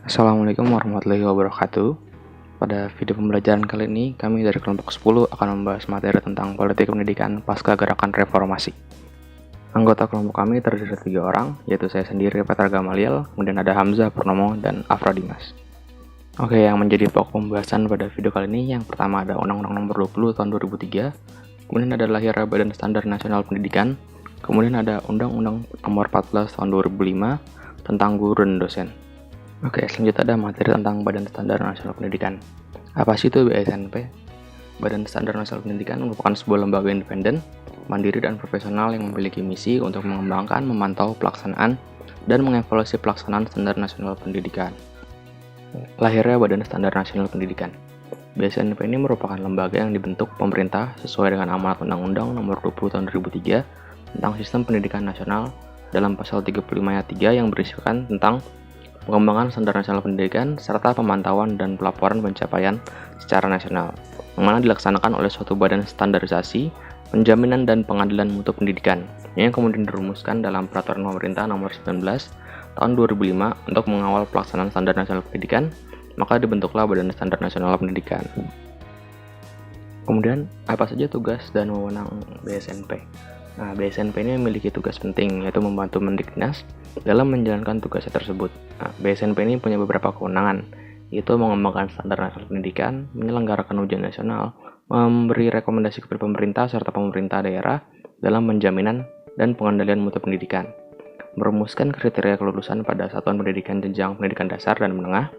Assalamualaikum warahmatullahi wabarakatuh. Pada video pembelajaran kali ini, kami dari kelompok 10 akan membahas materi tentang politik pendidikan pasca gerakan reformasi. Anggota kelompok kami terdiri dari 3 orang, yaitu saya sendiri, Petra Gamaliel, kemudian ada Hamzah Purnomo, dan Afra Dimas. Oke, yang menjadi pokok pembahasan pada video kali ini, yang pertama ada Undang-Undang Nomor 20 Tahun 2003, kemudian ada lahirnya Badan Standar Nasional Pendidikan, kemudian ada Undang-Undang Nomor 14 Tahun 2005 tentang guru dan dosen. Oke, selanjutnya ada materi tentang Badan Standar Nasional Pendidikan. Apa sih itu BSNP? Badan Standar Nasional Pendidikan merupakan sebuah lembaga independen, mandiri dan profesional yang memiliki misi untuk mengembangkan, memantau pelaksanaan, dan mengevaluasi pelaksanaan standar nasional pendidikan. Lahirnya Badan Standar Nasional Pendidikan. BSNP ini merupakan lembaga yang dibentuk pemerintah sesuai dengan amanat Undang-Undang Nomor 20 Tahun 2003 tentang Sistem Pendidikan Nasional dalam pasal 35 ayat 3 yang berisikan tentang pengembangan standar nasional pendidikan, serta pemantauan dan pelaporan pencapaian secara nasional, yang mana dilaksanakan oleh suatu badan standarisasi, penjaminan dan pengadilan mutu pendidikan, yang kemudian dirumuskan dalam Peraturan Pemerintah Nomor 19 Tahun 2005 untuk mengawal pelaksanaan standar nasional pendidikan, maka dibentuklah Badan Standar Nasional Pendidikan. Kemudian, apa saja tugas dan wewenang BSNP? Nah, BSNP ini memiliki tugas penting, yaitu membantu Mendiknas dalam menjalankan tugasnya tersebut. Nah, BSNP ini punya beberapa kewenangan, yaitu mengembangkan standar nasional pendidikan, menyelenggarakan ujian nasional, memberi rekomendasi kepada pemerintah serta pemerintah daerah dalam penjaminan dan pengendalian mutu pendidikan, merumuskan kriteria kelulusan pada satuan pendidikan jenjang pendidikan dasar dan menengah,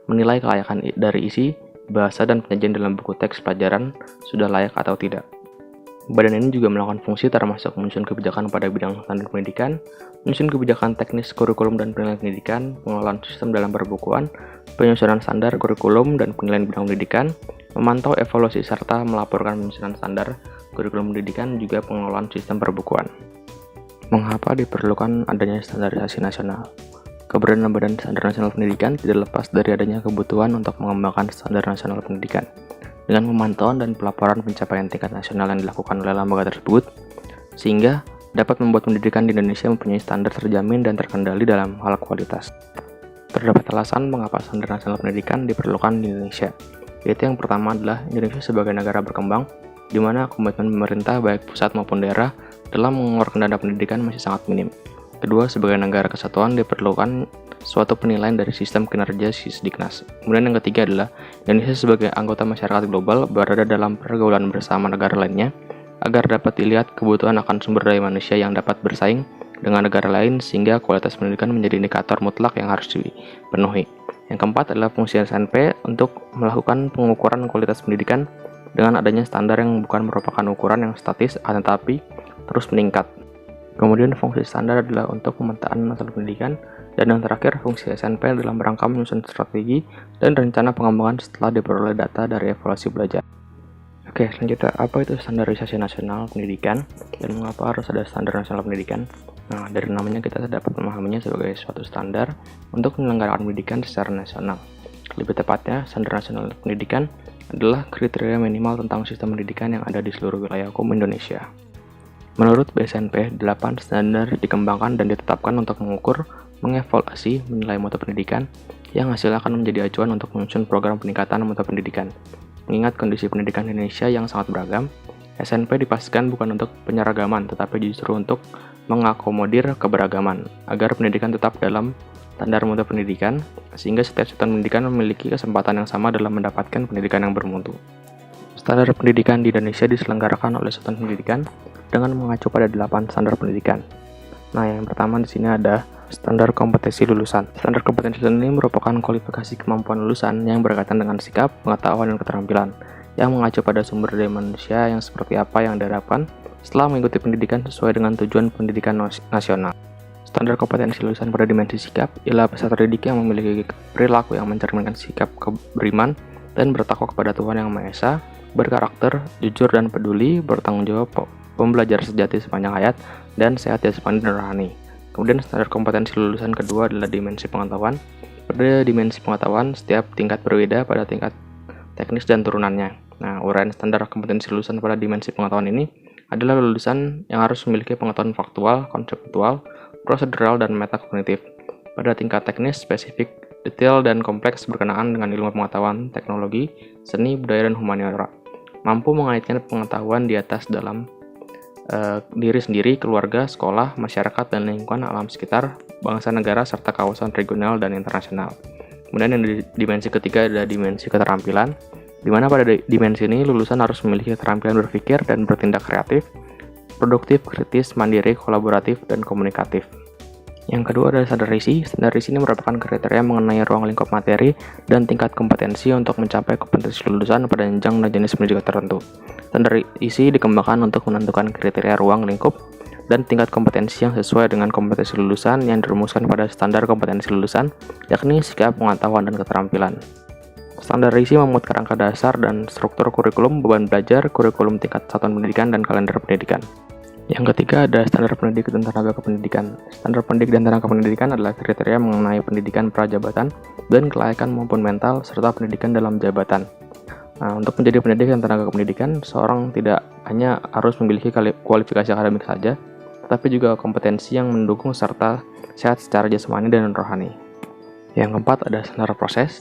menilai kelayakan dari isi, bahasa, dan penyajian dalam buku teks pelajaran sudah layak atau tidak. Badan ini juga melakukan fungsi termasuk menyusun kebijakan pada bidang standar pendidikan, menyusun kebijakan teknis kurikulum dan penilaian pendidikan, pengelolaan sistem dalam perbukuan, penyusunan standar kurikulum dan penilaian bidang pendidikan, memantau evaluasi serta melaporkan penyusunan standar kurikulum pendidikan, juga pengelolaan sistem perbukuan. Mengapa diperlukan adanya standarisasi nasional? Keberadaan Badan Standar Nasional Pendidikan tidak lepas dari adanya kebutuhan untuk mengembangkan standar nasional pendidikan. Dengan pemantauan dan pelaporan pencapaian tingkat nasional yang dilakukan oleh lembaga tersebut, sehingga dapat membuat pendidikan di Indonesia mempunyai standar terjamin dan terkendali dalam hal kualitas. Terdapat alasan mengapa standar nasional pendidikan diperlukan di Indonesia, yaitu yang pertama adalah Indonesia sebagai negara berkembang, di mana komitmen pemerintah baik pusat maupun daerah dalam mengeluarkan dana pendidikan masih sangat minim. Kedua, sebagai negara kesatuan diperlukan suatu penilaian dari sistem kinerja Sisdiknas. Kemudian yang ketiga adalah Indonesia sebagai anggota masyarakat global berada dalam pergaulan bersama negara lainnya agar dapat dilihat kebutuhan akan sumber daya manusia yang dapat bersaing dengan negara lain sehingga kualitas pendidikan menjadi indikator mutlak yang harus dipenuhi. Yang keempat adalah fungsi SNP untuk melakukan pengukuran kualitas pendidikan dengan adanya standar yang bukan merupakan ukuran yang statis tetapi terus meningkat. Kemudian fungsi standar adalah untuk pemetaan nasional pendidikan, dan yang terakhir fungsi SNP dalam rangka menyusun strategi dan rencana pengembangan setelah diperoleh data dari evaluasi belajar. Oke, selanjutnya apa itu standarisasi nasional pendidikan dan mengapa harus ada standar nasional pendidikan? Nah, dari namanya kita dapat memahaminya sebagai suatu standar untuk menyelenggarakan pendidikan secara nasional. Lebih tepatnya, standar nasional pendidikan adalah kriteria minimal tentang sistem pendidikan yang ada di seluruh wilayah hukum Indonesia. Menurut BSNP, 8 standar dikembangkan dan ditetapkan untuk mengukur, mengevaluasi, menilai mutu pendidikan, yang hasilnya akan menjadi acuan untuk menyusun program peningkatan mutu pendidikan. Mengingat kondisi pendidikan Indonesia yang sangat beragam, SNP dipastikan bukan untuk penyeragaman, tetapi justru untuk mengakomodir keberagaman, agar pendidikan tetap dalam standar mutu pendidikan, sehingga setiap satuan pendidikan memiliki kesempatan yang sama dalam mendapatkan pendidikan yang bermutu. Standar pendidikan di Indonesia diselenggarakan oleh satuan pendidikan dengan mengacu pada 8 standar pendidikan. Nah, yang pertama di sini ada standar kompetensi lulusan. Standar kompetensi lulusan ini merupakan kualifikasi kemampuan lulusan yang berkaitan dengan sikap, pengetahuan, dan keterampilan, yang mengacu pada sumber daya manusia yang seperti apa yang diharapkan setelah mengikuti pendidikan sesuai dengan tujuan pendidikan nasional. Standar kompetensi lulusan pada dimensi sikap ialah peserta didik yang memiliki perilaku yang mencerminkan sikap beriman dan bertakwa kepada Tuhan Yang Maha Esa, berkarakter, jujur dan peduli, bertanggung jawab, pembelajar sejati sepanjang hayat, dan sehat jasmani dan rohani. Kemudian standar kompetensi lulusan kedua adalah dimensi pengetahuan. Pada dimensi pengetahuan, setiap tingkat berbeda pada tingkat teknis dan turunannya. Nah, uraian standar kompetensi lulusan pada dimensi pengetahuan ini adalah lulusan yang harus memiliki pengetahuan faktual, konseptual, prosedural, dan metakognitif. Pada tingkat teknis spesifik detail dan kompleks berkenaan dengan ilmu pengetahuan, teknologi, seni, budaya, dan humaniora. Mampu mengaitkan pengetahuan di atas dalam diri sendiri, keluarga, sekolah, masyarakat, dan lingkungan alam sekitar, bangsa negara, serta kawasan regional dan internasional. Kemudian yang di dimensi ketiga ada dimensi keterampilan, di mana pada dimensi ini lulusan harus memiliki keterampilan berpikir dan bertindak kreatif, produktif, kritis, mandiri, kolaboratif, dan komunikatif. Yang kedua adalah standar isi. Standar isi ini merupakan kriteria mengenai ruang lingkup materi dan tingkat kompetensi untuk mencapai kompetensi lulusan pada jenjang dan jenis pendidikan tertentu. Standar isi dikembangkan untuk menentukan kriteria ruang lingkup dan tingkat kompetensi yang sesuai dengan kompetensi lulusan yang dirumuskan pada standar kompetensi lulusan, yakni sikap, pengetahuan, dan keterampilan. Standar isi memuat kerangka dasar dan struktur kurikulum, beban belajar, kurikulum tingkat satuan pendidikan, dan kalender pendidikan. Yang ketiga ada standar pendidik dan tenaga kependidikan. Standar pendidik dan tenaga pendidikan adalah kriteria mengenai pendidikan prajabatan dan kelayakan maupun mental serta pendidikan dalam jabatan. Nah, untuk menjadi pendidik dan tenaga kependidikan, seorang tidak hanya harus memiliki kualifikasi akademik saja, tetapi juga kompetensi yang mendukung serta sehat secara jasmani dan rohani. Yang keempat ada standar proses.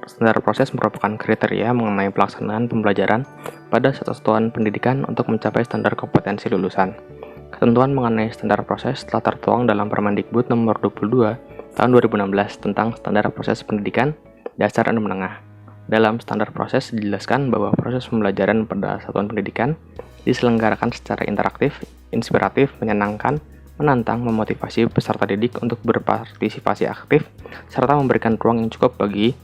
Standar proses merupakan kriteria mengenai pelaksanaan pembelajaran pada satuan pendidikan untuk mencapai standar kompetensi lulusan. Ketentuan mengenai standar proses telah tertuang dalam Permendikbud nomor 22 tahun 2016 tentang standar proses pendidikan dasar dan menengah. Dalam standar proses dijelaskan bahwa proses pembelajaran pada satuan pendidikan diselenggarakan secara interaktif, inspiratif, menyenangkan, menantang, memotivasi peserta didik untuk berpartisipasi aktif, serta memberikan ruang yang cukup bagi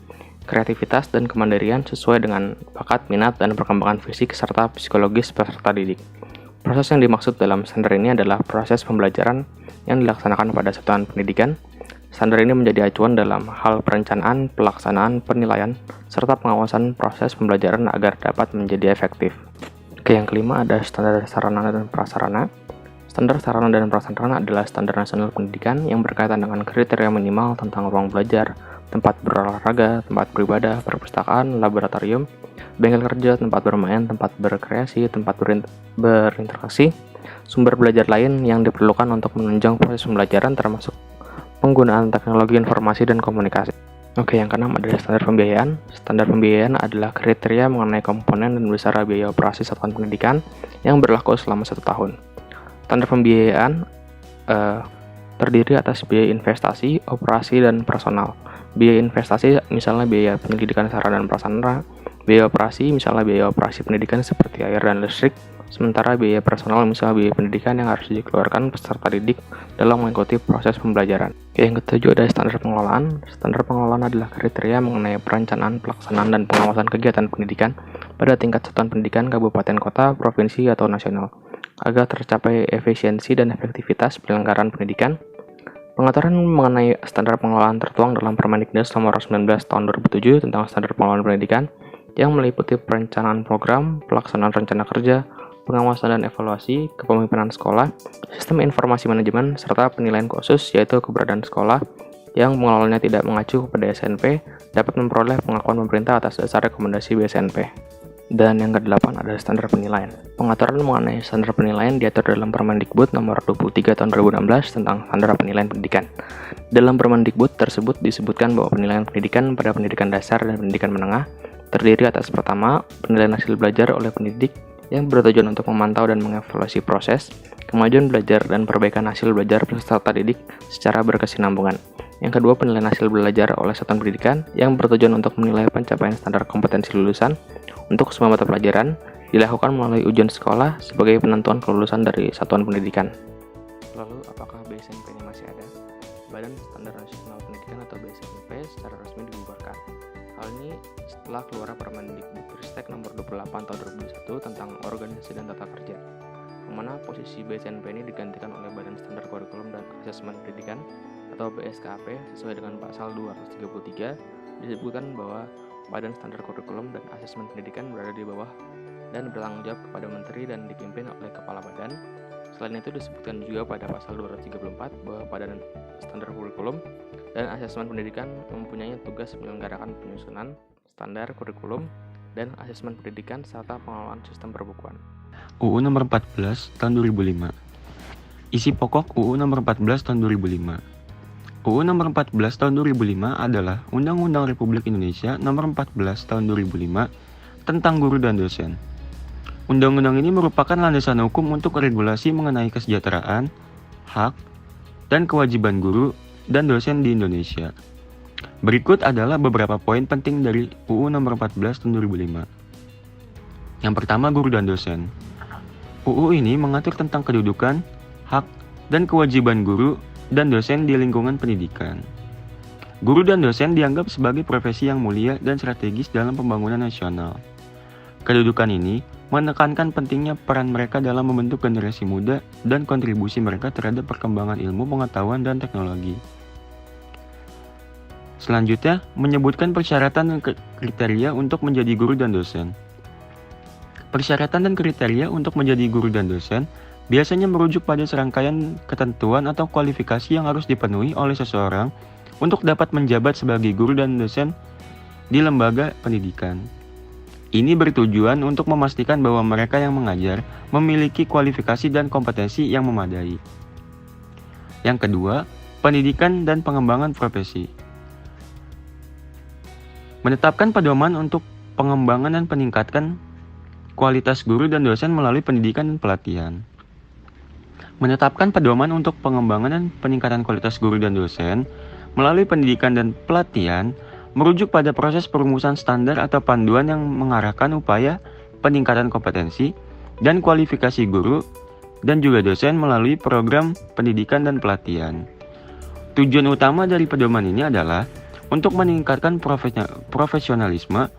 kreativitas dan kemandirian sesuai dengan bakat, minat, dan perkembangan fisik serta psikologis peserta didik. Proses yang dimaksud dalam standar ini adalah proses pembelajaran yang dilaksanakan pada satuan pendidikan. Standar ini menjadi acuan dalam hal perencanaan, pelaksanaan, penilaian, serta pengawasan proses pembelajaran agar dapat menjadi efektif. Oke, yang kelima ada standar sarana dan prasarana. Standar sarana dan prasarana adalah standar nasional pendidikan yang berkaitan dengan kriteria minimal tentang ruang belajar, tempat berolahraga, tempat beribadah, perpustakaan, laboratorium, bengkel kerja, tempat bermain, tempat berkreasi, tempat berinteraksi, sumber belajar lain yang diperlukan untuk menunjang proses pembelajaran termasuk penggunaan teknologi informasi dan komunikasi. Oke, yang keenam adalah standar pembiayaan. Standar pembiayaan adalah kriteria mengenai komponen dan besaran biaya operasi satuan pendidikan yang berlaku selama 1 tahun. Standar pembiayaan terdiri atas biaya investasi, operasi, dan personal. Biaya investasi misalnya biaya penyelidikan sarana dan prasarana, biaya operasi misalnya biaya operasi pendidikan seperti air dan listrik, sementara biaya personal misalnya biaya pendidikan yang harus dikeluarkan peserta didik dalam mengikuti proses pembelajaran. Yang ketujuh ada standar pengelolaan. Standar pengelolaan adalah kriteria mengenai perencanaan, pelaksanaan, dan pengawasan kegiatan pendidikan pada tingkat satuan pendidikan, kabupaten, kota, provinsi, atau nasional, agar tercapai efisiensi dan efektivitas penyelenggaraan pendidikan. Pengaturan mengenai standar pengelolaan tertuang dalam Permendiknas nomor 19 tahun 2007 tentang standar pengelolaan pendidikan yang meliputi perencanaan program, pelaksanaan rencana kerja, pengawasan dan evaluasi, kepemimpinan sekolah, sistem informasi manajemen, serta penilaian khusus yaitu keberadaan sekolah yang pengelolanya tidak mengacu kepada SNP dapat memperoleh pengakuan pemerintah atas dasar rekomendasi BSNP. Dan yang ke-8 adalah standar penilaian. Pengaturan mengenai standar penilaian diatur dalam Permendikbud nomor 23 tahun 2016 tentang standar penilaian pendidikan. Dalam Permendikbud tersebut disebutkan bahwa penilaian pendidikan pada pendidikan dasar dan pendidikan menengah terdiri atas pertama, penilaian hasil belajar oleh pendidik yang bertujuan untuk memantau dan mengevaluasi proses, kemajuan belajar dan perbaikan hasil belajar peserta didik secara berkesinambungan. Yang kedua, penilaian hasil belajar oleh satuan pendidikan yang bertujuan untuk menilai pencapaian standar kompetensi lulusan untuk semua mata pelajaran dilakukan melalui ujian sekolah sebagai penentuan kelulusan dari satuan pendidikan. Lalu, apakah BSNP ini masih ada? Badan Standar Nasional Pendidikan atau BSNP secara resmi dibubarkan. Hal ini setelah keluar Permendikbudristek nomor 28 tahun 2001 tentang organisasi dan tata kerja, yang mana posisi BSNP ini digantikan oleh Badan Standar Kurikulum dan Asesmen Pendidikan atau BSKP sesuai dengan pasal 233 disebutkan bahwa Badan Standar Kurikulum dan Asesmen Pendidikan berada di bawah dan bertanggung jawab kepada Menteri dan dipimpin oleh Kepala Badan. Selain itu disebutkan juga pada pasal 234 bahwa Badan Standar Kurikulum dan Asesmen Pendidikan mempunyai tugas menyelenggarakan penyusunan standar kurikulum dan asesmen pendidikan serta pengelolaan sistem perbukuan. UU nomor 14 tahun 2005. Isi pokok UU nomor 14 tahun 2005. UU Nomor 14 Tahun 2005 adalah Undang-Undang Republik Indonesia Nomor 14 Tahun 2005 tentang guru dan dosen. Undang-undang ini merupakan landasan hukum untuk regulasi mengenai kesejahteraan, hak, dan kewajiban guru dan dosen di Indonesia. Berikut adalah beberapa poin penting dari UU Nomor 14 Tahun 2005. Yang pertama, guru dan dosen. UU ini mengatur tentang kedudukan, hak, dan kewajiban guru dan dosen di lingkungan pendidikan. Guru dan dosen dianggap sebagai profesi yang mulia dan strategis dalam pembangunan nasional. Kedudukan ini menekankan pentingnya peran mereka dalam membentuk generasi muda dan kontribusi mereka terhadap perkembangan ilmu pengetahuan dan teknologi. Selanjutnya, menyebutkan persyaratan dan kriteria untuk menjadi guru dan dosen. Persyaratan dan kriteria untuk menjadi guru dan dosen biasanya merujuk pada serangkaian ketentuan atau kualifikasi yang harus dipenuhi oleh seseorang untuk dapat menjabat sebagai guru dan dosen di lembaga pendidikan. Ini bertujuan untuk memastikan bahwa mereka yang mengajar memiliki kualifikasi dan kompetensi yang memadai. Yang kedua, pendidikan dan pengembangan profesi. Menetapkan pedoman untuk pengembangan dan peningkatan kualitas guru dan dosen melalui pendidikan dan pelatihan. Menetapkan pedoman untuk pengembangan dan peningkatan kualitas guru dan dosen melalui pendidikan dan pelatihan merujuk pada proses perumusan standar atau panduan yang mengarahkan upaya peningkatan kompetensi dan kualifikasi guru dan juga dosen melalui program pendidikan dan pelatihan. Tujuan utama dari pedoman ini adalah untuk meningkatkan profesionalisme,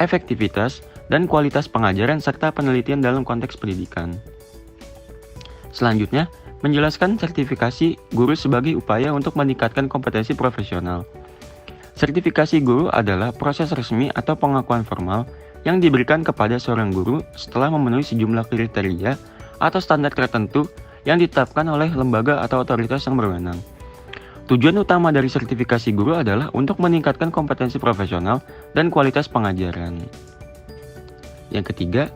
efektivitas, dan kualitas pengajaran serta penelitian dalam konteks pendidikan. Selanjutnya, menjelaskan sertifikasi guru sebagai upaya untuk meningkatkan kompetensi profesional. Sertifikasi guru adalah proses resmi atau pengakuan formal yang diberikan kepada seorang guru setelah memenuhi sejumlah kriteria atau standar tertentu yang ditetapkan oleh lembaga atau otoritas yang berwenang. Tujuan utama dari sertifikasi guru adalah untuk meningkatkan kompetensi profesional dan kualitas pengajaran. Yang ketiga,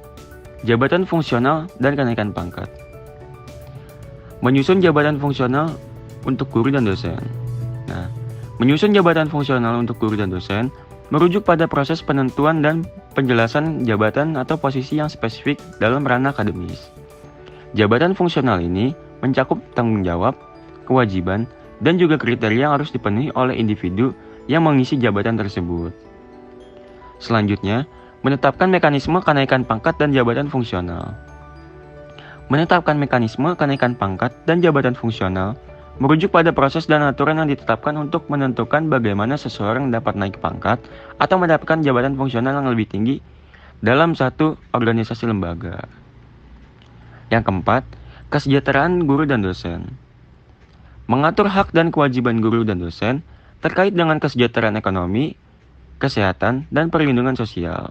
jabatan fungsional dan kenaikan pangkat. Menyusun jabatan fungsional untuk guru dan dosen. Nah, menyusun jabatan fungsional untuk guru dan dosen merujuk pada proses penentuan dan penjelasan jabatan atau posisi yang spesifik dalam ranah akademis. Jabatan fungsional ini mencakup tanggung jawab, kewajiban, dan juga kriteria yang harus dipenuhi oleh individu yang mengisi jabatan tersebut. Selanjutnya, menetapkan mekanisme kenaikan pangkat dan jabatan fungsional. Menetapkan mekanisme kenaikan pangkat dan jabatan fungsional merujuk pada proses dan aturan yang ditetapkan untuk menentukan bagaimana seseorang dapat naik pangkat atau mendapatkan jabatan fungsional yang lebih tinggi dalam satu organisasi lembaga. Yang keempat, kesejahteraan guru dan dosen. Mengatur hak dan kewajiban guru dan dosen terkait dengan kesejahteraan ekonomi, kesehatan, dan perlindungan sosial.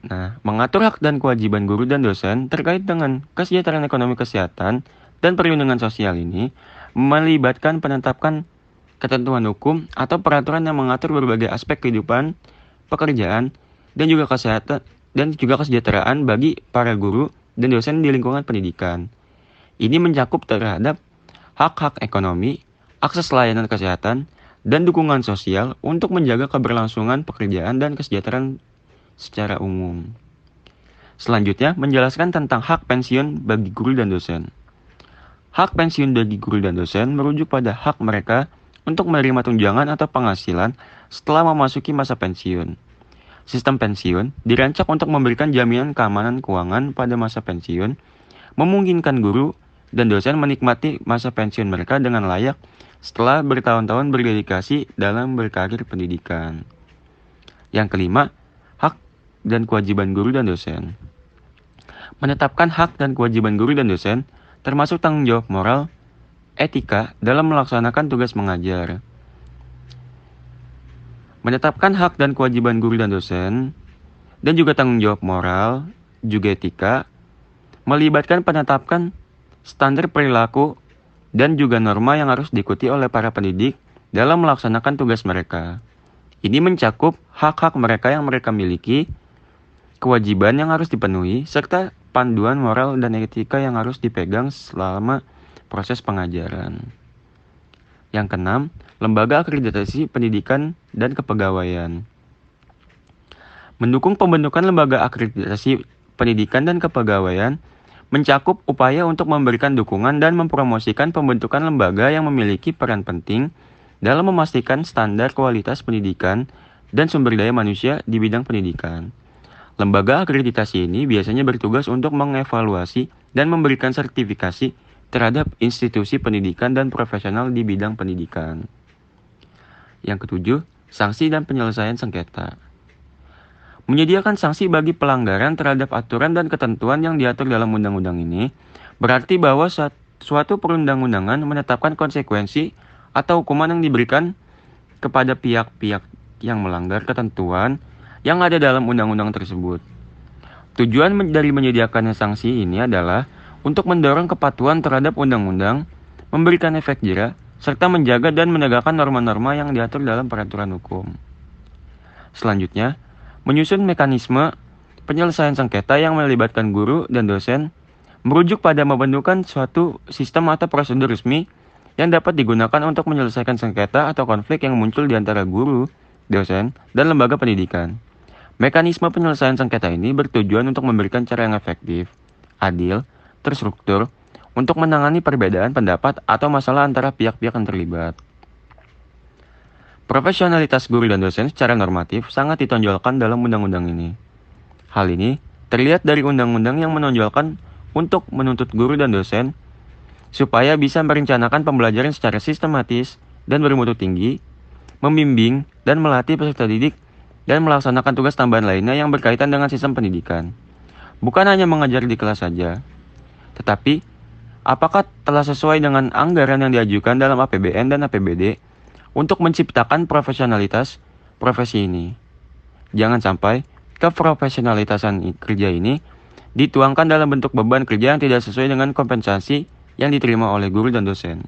Nah, mengatur hak dan kewajiban guru dan dosen terkait dengan kesejahteraan ekonomi, kesehatan, dan perlindungan sosial ini melibatkan penetapan ketentuan hukum atau peraturan yang mengatur berbagai aspek kehidupan, pekerjaan, dan juga kesehatan dan juga kesejahteraan bagi para guru dan dosen di lingkungan pendidikan. Ini mencakup terhadap hak-hak ekonomi, akses layanan kesehatan, dan dukungan sosial untuk menjaga keberlangsungan pekerjaan dan kesejahteraan secara umum. Selanjutnya, menjelaskan tentang hak pensiun bagi guru dan dosen. Hak pensiun bagi guru dan dosen merujuk pada hak mereka untuk menerima tunjangan atau penghasilan setelah memasuki masa pensiun. Sistem pensiun dirancang untuk memberikan jaminan keamanan keuangan pada masa pensiun, memungkinkan guru dan dosen menikmati masa pensiun mereka dengan layak setelah bertahun-tahun berdedikasi dalam berkarir pendidikan. Yang kelima, hak dan kewajiban guru dan dosen. Menetapkan hak dan kewajiban guru dan dosen termasuk tanggung jawab moral, etika dalam melaksanakan tugas mengajar. Menetapkan hak dan kewajiban guru dan dosen dan juga tanggung jawab moral, juga etika, melibatkan penetapan standar perilaku dan juga norma yang harus diikuti oleh para pendidik dalam melaksanakan tugas mereka. Ini mencakup hak-hak mereka yang mereka miliki, kewajiban yang harus dipenuhi, serta panduan moral dan etika yang harus dipegang selama proses pengajaran. Yang keenam, lembaga akreditasi pendidikan dan kepegawaian. Mendukung pembentukan lembaga akreditasi pendidikan dan kepegawaian mencakup upaya untuk memberikan dukungan dan mempromosikan pembentukan lembaga yang memiliki peran penting dalam memastikan standar kualitas pendidikan dan sumber daya manusia di bidang pendidikan. Lembaga akreditasi ini biasanya bertugas untuk mengevaluasi dan memberikan sertifikasi terhadap institusi pendidikan dan profesional di bidang pendidikan. Yang ketujuh, sanksi dan penyelesaian sengketa. Menyediakan sanksi bagi pelanggaran terhadap aturan dan ketentuan yang diatur dalam undang-undang ini berarti bahwa suatu perundang-undangan menetapkan konsekuensi atau hukuman yang diberikan kepada pihak-pihak yang melanggar ketentuan yang ada dalam undang-undang tersebut. Tujuan dari menyediakannya sanksi ini adalah untuk mendorong kepatuhan terhadap undang-undang, memberikan efek jera, serta menjaga dan menegakkan norma-norma yang diatur dalam peraturan hukum. Selanjutnya, menyusun mekanisme penyelesaian sengketa yang melibatkan guru dan dosen, merujuk pada membentukkan suatu sistem atau prosedur resmi yang dapat digunakan untuk menyelesaikan sengketa atau konflik yang muncul di antara guru, dosen, dan lembaga pendidikan. Mekanisme penyelesaian sengketa ini bertujuan untuk memberikan cara yang efektif, adil, terstruktur, untuk menangani perbedaan pendapat atau masalah antara pihak-pihak yang terlibat. Profesionalitas guru dan dosen secara normatif sangat ditonjolkan dalam undang-undang ini. Hal ini terlihat dari undang-undang yang menonjolkan untuk menuntut guru dan dosen supaya bisa merencanakan pembelajaran secara sistematis dan bermutu tinggi, membimbing dan melatih peserta didik, dan melaksanakan tugas tambahan lainnya yang berkaitan dengan sistem pendidikan. Bukan hanya mengajar di kelas saja, tetapi apakah telah sesuai dengan anggaran yang diajukan dalam APBN dan APBD untuk menciptakan profesionalitas profesi ini. Jangan sampai keprofesionalitasan kerja ini dituangkan dalam bentuk beban kerja yang tidak sesuai dengan kompensasi yang diterima oleh guru dan dosen.